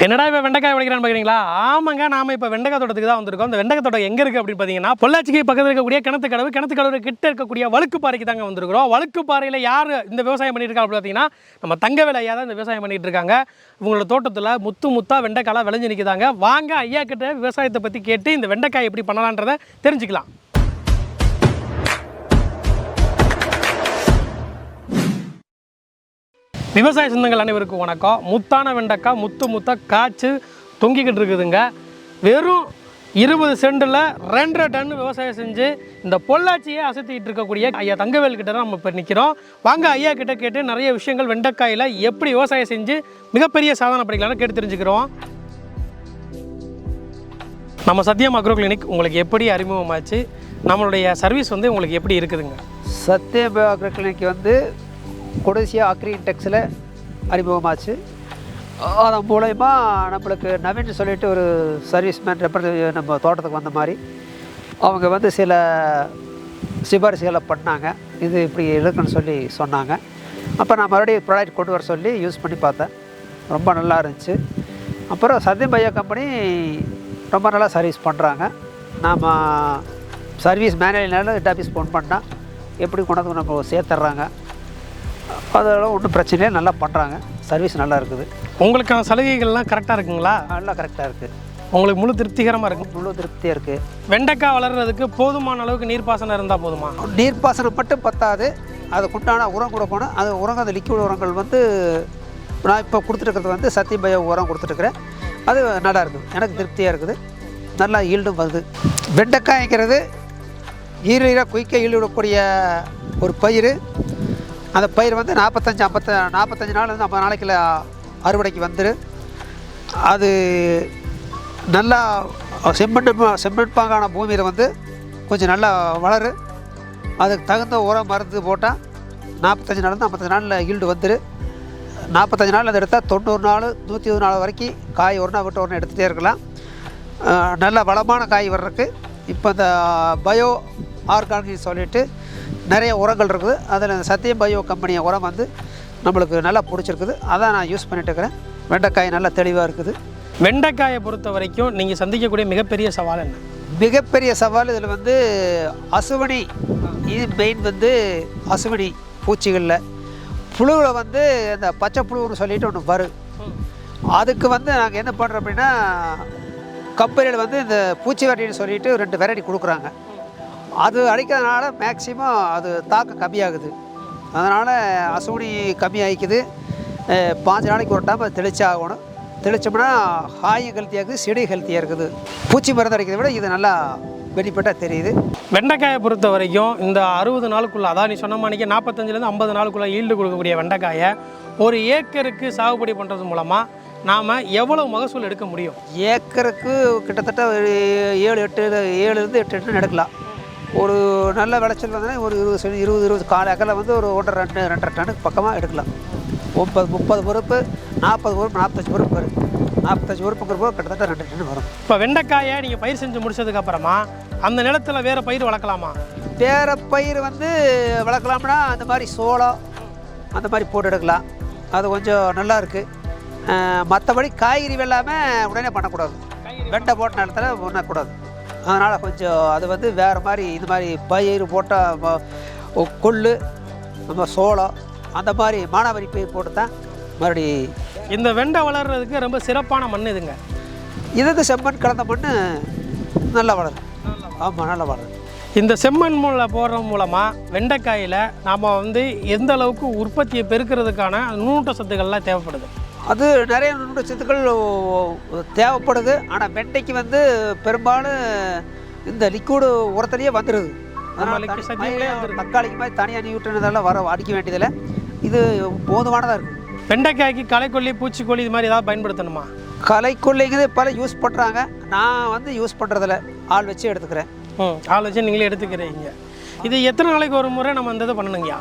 என்னடா இப்போ வெண்டைக்காய் உடைக்கிறான்னு பார்க்குறீங்களா? ஆமாங்க, நாம இப்போ வெண்டைக்காய் தோட்டத்துக்கு தான் வந்திருக்கோம். அந்த வெண்டைக்காய் தோட்டம் எங்கே இருக்குது அப்படின்னு பார்த்தீங்கன்னா, பொள்ளாச்சிக்கு பக்கத்தில் இருக்கக்கூடிய கிணத்துக்கடவு கிட்ட இருக்கக்கூடிய வழுக்குப்பாறைக்கு தாங்க வந்திருக்கிறோம். வழுக்குப்பாறையில் யார் இந்த விவசாயம் பண்ணிட்டு இருக்கா அப்படின்னு பார்த்தீங்கன்னா, நம்ம தங்கவேல் ஐயா தான் இந்த விவசாயம் பண்ணிட்டு இருக்காங்க. இவங்களோட தோட்டத்தில் முத்தா வெண்டைக்காய் விளைஞ்சு நிற்குதாங்க. வாங்க ஐயா கிட்ட விவசாயத்தை பற்றி கேட்டு இந்த வெண்டைக்காய் எப்படி பண்ணலான்றதை தெரிஞ்சுக்கலாம். விவசாய சொந்தங்கள் அனைவருக்கும் வணக்கம். முத்தான வெண்டைக்காய் முத்தா காய்ச்சி தொங்கிக்கிட்டு இருக்குதுங்க. வெறும் 20 சென்டில் 2.5 டன் விவசாயம் செஞ்சு இந்த பொள்ளாச்சியை அசத்திக்கிட்டு இருக்கக்கூடிய ஐயா தங்கவேல் கிட்ட தான் நம்ம இப்போ நிற்கிறோம். வாங்க ஐயா கிட்ட கேட்டு நிறைய விஷயங்கள் வெண்டைக்காயில் எப்படி விவசாயம் செஞ்சு மிகப்பெரிய சாதனை படிக்கலாம்னு கேட்டு தெரிஞ்சுக்கிறோம். நம்ம சத்யம் அக்ரோ கிளினிக் உங்களுக்கு எப்படி அறிமுகமாச்சு, நம்மளுடைய சர்வீஸ் வந்து உங்களுக்கு எப்படி இருக்குதுங்க? சத்யம் அக்ரோ கிளினிக் வந்து கொடிசியா அக்ரி இன்டெக்ஸில் அறிமுகமாச்சு. அதன் மூலயமா நம்மளுக்கு நவீன் சொல்லிட்டு ஒரு சர்வீஸ்மேன் நம்ம தோட்டத்துக்கு வந்த மாதிரி அவங்க வந்து சில சிபாரிசுகளை பண்ணாங்க. இது இப்படி இருக்குன்னு சொல்லி சொன்னாங்க. அப்போ நான் மறுபடியும் ப்ராடக்ட் கொண்டு வர சொல்லி யூஸ் பண்ணி பார்த்தேன். ரொம்ப நல்லா இருந்துச்சு. அப்புறம் சத்யம் பயோ கம்பெனி ரொம்ப நல்லா சர்வீஸ் பண்ணுறாங்க. நாம் சர்வீஸ் மேனேஜர்னால ஹெட் ஆஃபீஸ் ஃபோன் பண்ணால் எப்படி கொண்டு வந்து நம்ம சேர்த்துட்றாங்க. அதெல்லாம் ஒன்றும் பிரச்சனையே, நல்லா பண்ணுறாங்க. சர்வீஸ் நல்லா இருக்குது. உங்களுக்கான சலுகைகள்லாம் கரெக்டாக இருக்குங்களா? நல்லா கரெக்டாக இருக்குது. உங்களுக்கு முழு திருப்திகரமாக இருக்குது? முழு திருப்தியாக இருக்குது. வெண்டைக்காய் வளர்கிறதுக்கு போதுமான அளவுக்கு நீர்ப்பாசனம் இருந்தால் போதுமா? நீர்ப்பாசனம் மட்டும் பத்தாது, அதுக்கு உண்டான உரம் கொடுக்கணும். அது உரங்கள், அந்த லிக்விட் உரங்கள் வந்து நான் இப்போ கொடுத்துருக்கிறது வந்து சத்யம் பயோ உரம் கொடுத்துட்ருக்குறேன். அது நல்லா இருக்குது, எனக்கு திருப்தியாக இருக்குது. நல்லா ஈல்டும் வருது. வெண்டைக்காய்ங்கிறது ஈரீராக குயிக்காக ஈல்டு விடக்கூடிய ஒரு பயிர். அந்த பயிர் வந்து 45 நாள் வந்து 50 நாளைக்குள்ள அறுவடைக்கு வந்துடு. அது நல்லா செம்மண்பாங்கான பூமியில் வந்து கொஞ்சம் நல்லா வளரு. அதுக்கு தகுந்த உரம் மருந்து போட்டால் 45 நாள்லேருந்து 55 நாளில் ஈல்டு வந்துடு. 45 நாள் அதை எடுத்தால் 90 நாள் 120 நாள் வரைக்கும் காய் ஒரு நாள் விட்டு ஒன்று எடுத்துகிட்டே இருக்கலாம். நல்ல வளமான காய் வர்றதுக்கு இப்போ இந்த பயோ ஆர்கானிக் சொல்லிட்டு நிறைய உரங்கள் இருக்குது. அதில் சத்யம் பயோ கம்பெனி உரம் வந்து நம்மளுக்கு நல்லா பிடிச்சிருக்குது. அதான் நான் யூஸ் பண்ணிட்டு இருக்கிறேன். வெண்டைக்காய் நல்லா தெளிவாக இருக்குது. வெண்டைக்காயை பொறுத்த வரைக்கும் நீங்கள் சந்திக்கக்கூடிய மிகப்பெரிய சவால் என்ன? மிகப்பெரிய சவால் இதில் வந்து அசுவனி. இது மெயின் வந்து அசுவனி பூச்சிகளில் புழுவில் வந்து இந்த பச்சை புழுன்னு சொல்லிட்டு ஒன்று வரும். அதுக்கு வந்து நாங்கள் என்ன பண்ணுறோம் அப்படின்னா, கம்பெனியில் வந்து இந்த பூச்சி வெரைட்டின்னு சொல்லிட்டு 2 வெரைட்டி கொடுக்குறாங்க. அது அடிக்கிறதுனால மேக்சிமம் அது தாக்கம் கம்மியாகுது. அதனால் அசுவனி கம்மியாகிக்குது. 5 நாளைக்கு ஒரு டைம் அது தெளிச்சாகணும். தெளித்தோம்னா காயும் ஹெல்த்தியாக இருக்குது, செடி ஹெல்த்தியாக இருக்குது. பூச்சி மருந்து அடிக்கிறத விட இது நல்லா பெனிஃபிட்டாக தெரியுது. வெண்டைக்காயை பொறுத்த வரைக்கும் இந்த 60 நாளுக்குள்ளே, அதான் நீ சொன்ன மாதிரிக்கு 45லேருந்து 50 நாளுக்குள்ளே ஈல்டு கொடுக்கக்கூடிய வெண்டைக்காயை ஒரு ஏக்கருக்கு சாகுபடி பண்ணுறது மூலமாக நாம் எவ்வளவு மகசூல் எடுக்க முடியும்? ஏக்கருக்கு கிட்டத்தட்ட 7-8 டன் எடுக்கலாம். ஒரு நல்ல விளைச்சல் வந்தோன்னா ஒரு 20 கால ஏக்கரில் வந்து ஒரு 1.5-2 டனுக்கு பக்கமாக எடுக்கலாம். 30 பொறுப்பு 40 பொறுப்பு 45 பொறுப்பு வரும். 45 பொறுப்புங்கிறப்போ கிட்டத்தட்ட 2 டன் வரும். இப்போ வெண்டைக்காயை நீங்கள் பயிர் செஞ்சு முடிச்சதுக்கப்புறமா அந்த நிலத்தில் வேறு பயிர் வளர்க்கலாமா? வேறு பயிர் வந்து வளர்க்கலாம்னா அந்த மாதிரி சோளம் அந்த மாதிரி போட்டு எடுக்கலாம். அது கொஞ்சம் நல்லா இருக்குது. மற்றபடி காய்கறி வெள்ளாமல் உடனே பண்ணக்கூடாது. வெண்டை போட்ட நிலத்தில் பண்ணக்கூடாது. அதனால் கொஞ்சம் அது வந்து வேறு மாதிரி இது மாதிரி பயிர் போட்டால் கொள்ளு நம்ம சோளம் அந்த மாதிரி மானாவாரி பயிர் போட்டு தான் மறுபடி. இந்த வெண்டை வளர்கிறதுக்கு ரொம்ப சிறப்பான மண் இதுங்க. இதுக்கு செம்மண் கலந்த மண் நல்லா வளரும். ஆமாம், நல்லா வளரும். இந்த செம்மண் போடுறது மூலமாக வெண்டைக்காயில் நாம் வந்து எந்த அளவுக்கு உற்பத்தியை பெருக்கிறதுக்கான நுண்ணூட்ட சத்துக்கள்லாம் தேவைப்படுது? அது நிறைய நுண்ணூட்ட சத்துக்கள் தேவைப்படுது. ஆனால் வெண்டைக்கு வந்து பெரும்பாலும் இந்த லிக்விடு உரத்துலேயே வந்துடுது. அதனால் தக்காளிக்கு மாதிரி தனியாக நியூட்ரன் இதெல்லாம் அடிக்க வேண்டியதில்லை. இது போதுமானதாக இருக்குது. வெண்டைக்காய்க்கு களைக்கொல்லி பூச்சிக்கொல்லி இது மாதிரி ஏதாவது பயன்படுத்தணுமா? களைக்கொல்லிங்கிறது பல யூஸ் பண்ணுறாங்க. நான் வந்து யூஸ் பண்ணுறதில்ல, ஆள் வச்சு எடுத்துக்கிறேன். ஆள் வச்சு நீங்களே எடுத்துக்கிறீங்க. இது எத்தனை நாளைக்கு ஒரு முறை நம்ம இந்த இதை பண்ணணுங்கய்யா?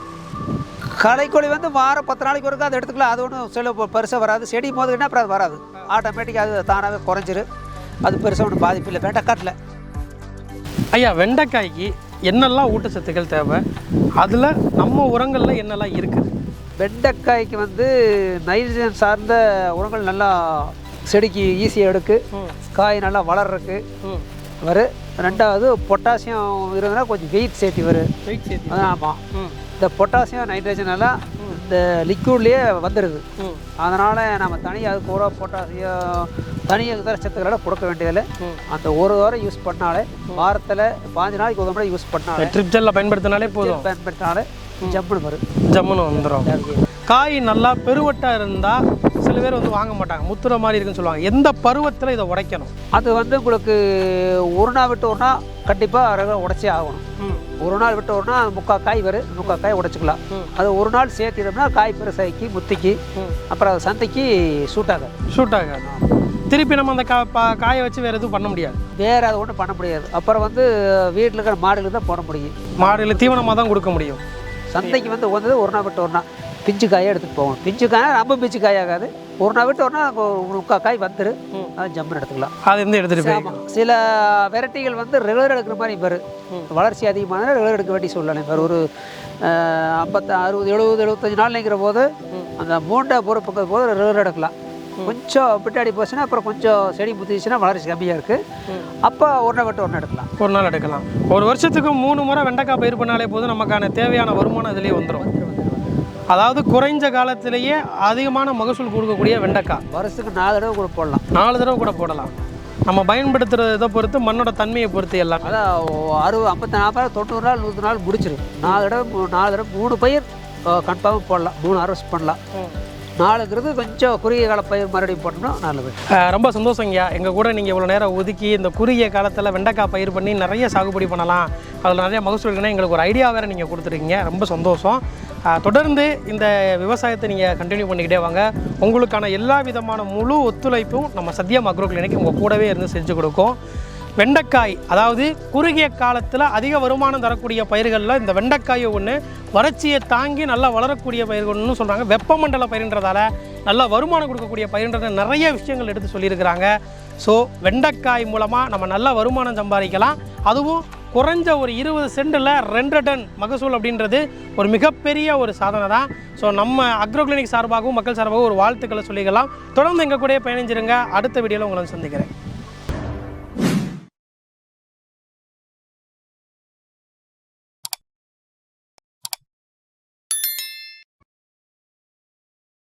களைக்கொல்லி வந்து வாரம் 10 நாளைக்கு ஒருக்கா அதை எடுத்துக்கலாம். அது ஒன்றும் சில பெருசாக வராது. செடி மோதுக்கிட்டா அப்புறம் அது வராது. ஆட்டோமேட்டிக்காக அது தானாகவே குறைஞ்சிரு. அது பெருசாக ஒன்றும் பாதிப்பு இல்லை வெண்டைக்காட்டில். ஐயா, வெண்டைக்காய்க்கு என்னெல்லாம் ஊட்டச்சத்துக்கள் தேவை, அதில் நம்ம உரங்களில் என்னெல்லாம் இருக்குது? வெண்டைக்காய்க்கு வந்து நைட்ரஜன் சார்ந்த உரங்கள் நல்லா செடிக்கு ஈஸியாக எடுக்கு, காய் நல்லா வளர்றதுக்கு வரும். ரெண்டாவது பொட்டாசியம் இருந்ததுன்னா கொஞ்சம் வெயிட் சேர்த்தி வரும். ஆமாம், இந்த பொட்டாசியம் நைட்ரஜன் எல்லாம் இந்த லிக்யூட்லேயே வந்துடுது. அதனால் நம்ம தனியாக அதுக்கு ஒரு பொட்டாசியம் தனியாக சத்துக்களோட கொடுக்க வேண்டியதில்லை. அந்த ஒரு வாரம் யூஸ் பண்ணாலே, வாரத்தில் 5 நாளைக்கு ஒரு முறை யூஸ் பண்ணாலே, ட்ரிப் ஜெல்ல பயன்படுத்தினாலே போதும். பயன்படுத்தினாலே ஜம்முன்னு வரும். ஜம்முன்னு வந்துடும். காய் நல்லா பெருவட்டாக இருந்தால் சில பேர் வந்து வாங்க மாட்டாங்க, முத்துற மாதிரி இருக்குன்னு சொல்லுவாங்க. எந்த பருவத்தில் இதை உடைக்கணும்? அது வந்து உங்களுக்கு ஒரு நாள் விட்டு ஒரு நாள் கண்டிப்பாக உடைச்சே ஆகணும். ஒரு நாள் விட்டு ஒரு நாள் 3/4 காய் வரும், 3/4 காய் உடைச்சிக்கலாம். அது ஒரு நாள் சேர்த்திட்டோம்னா காய் பெருசாக்கி முத்திக்கு அப்புறம் அது சந்தைக்கு ஷூட் ஆகாது. திருப்பி நம்ம அந்த காயை வச்சு வேறு எதுவும் பண்ண முடியாது. வேறு அது ஒன்றும் பண்ண முடியாது. அப்புறம் வந்து வீட்டில் இருக்கிற மாடுகளுக்கு தான் போட முடியும். மாடுகள் தீவனமாக தான் கொடுக்க முடியும். சந்தைக்கு வந்து வந்தது ஒரு நாள் விட்டு ஒரு நாள் பிஞ்சு காயை எடுத்துகிட்டு போவோம். பிஞ்சு காய் ரொம்ப பிஞ்சு காய் ஆகாது. ஒரு நாள் விட்டு ஒரு நாள் 3/4 காய் வந்துடும். அது ஜம்முன்னு எடுத்துக்கலாம். அது வந்து எடுத்துகிட்டு போய் சில வெரைட்டிகள் வந்து ரெகுலர் எடுக்கிற மாதிரி வரும். வளர்ச்சி அதிகமான ரெகுலர் எடுக்க வேண்டிய சூழ்நிலை வரும். ஒரு 50, 60, 70, 75 நாள்ங்கிற போது அந்த 3 பொறுப்புக்கிற போது ரெகுலர் எடுக்கலாம். கொஞ்சம் பிட்டாடி போச்சுன்னா அப்புறம் கொஞ்சம் செடி முத்திச்சுன்னா வளர்ச்சி கம்மியாக இருக்குது. அப்போ ஒரு நாள் விட்டு ஒரு நாள் எடுக்கலாம். ஒரு நாள் எடுக்கலாம். ஒரு வருஷத்துக்கு 3 முறை வெண்டைக்காய் பயிர் பண்ணாலே போதும், நமக்கான தேவையான வருமானம் இதிலேயே வந்துடும். அதாவது குறைஞ்ச காலத்திலேயே அதிகமான மகசூல் கொடுக்கக்கூடிய வெண்டைக்காய் வருஷத்துக்கு 4 தடவை கூட போடலாம். 4 தடவை கூட போடலாம். நம்ம பயன்படுத்துகிற இதை பொறுத்து, மண்ணோட தன்மையை பொறுத்து எல்லாம். அதான் 60, 50, 40, 90 நாள் 100 நாள் முடிச்சிடும். 4 தடவை 3 பயிர் கன்ஃபார்மாக போடலாம். 3 ஹார்வெஸ்ட் பண்ணலாம். 4ங்கிறது கொஞ்சம் குறுகிய கால பயிர் மறுபடியும் போட்டோம்னா நல்லது. ரொம்ப சந்தோஷங்கய்யா. எங்கள் கூட நீங்கள் இவ்வளோ நேரம் ஒதுக்கி இந்த குறுகிய காலத்தில் வெண்டைக்காய் பயிர் பண்ணி நிறைய சாகுபடி பண்ணலாம், அதில் நிறைய மகசூல் இருக்குன்னா எங்களுக்கு ஒரு ஐடியா வேறு நீங்கள் கொடுத்துருக்கீங்க. ரொம்ப சந்தோஷம். தொடர்ந்து இந்த விவசாயத்தை நீங்கள் கண்டினியூ பண்ணிக்கிட்டே வாங்க. உங்களுக்கான எல்லா விதமான முழு ஒத்துழைப்பும் நம்ம சத்யம் அக்ரோ கிளினிக் உங்கள் கூடவே இருந்து செஞ்சு கொடுக்கும். வெண்டைக்காய், அதாவது குறுகிய காலத்தில் அதிக வருமானம் தரக்கூடிய பயிர்களில் இந்த வெண்டைக்காயை ஒன்று, வறட்சியை தாங்கி நல்லா வளரக்கூடிய பயிர்கள்னு சொல்கிறாங்க. வெப்பமண்டல பயிர்ன்றதால நல்லா வருமானம் கொடுக்கக்கூடிய பயிர்ன்ற நிறைய விஷயங்கள் எடுத்து சொல்லியிருக்கிறாங்க. ஸோ வெண்டைக்காய் மூலமாக நம்ம நல்ல வருமானம் சம்பாதிக்கலாம். அதுவும் குறைஞ்ச ஒரு 20 சென்டில் 2 டன் மகசூல் அப்படின்றது ஒரு மிகப்பெரிய ஒரு சாதனை தான். ஸோ நம்ம அக்ரோ கிளினிக் சார்பாகவும் மக்கள் சார்பாகவும் ஒரு வாழ்த்துக்களை சொல்லிக்கலாம். தொடர்ந்து எங்கள் கூட பயணிச்சிருங்க. அடுத்த வீடியோவில் உங்களை சந்திக்கிறேன்.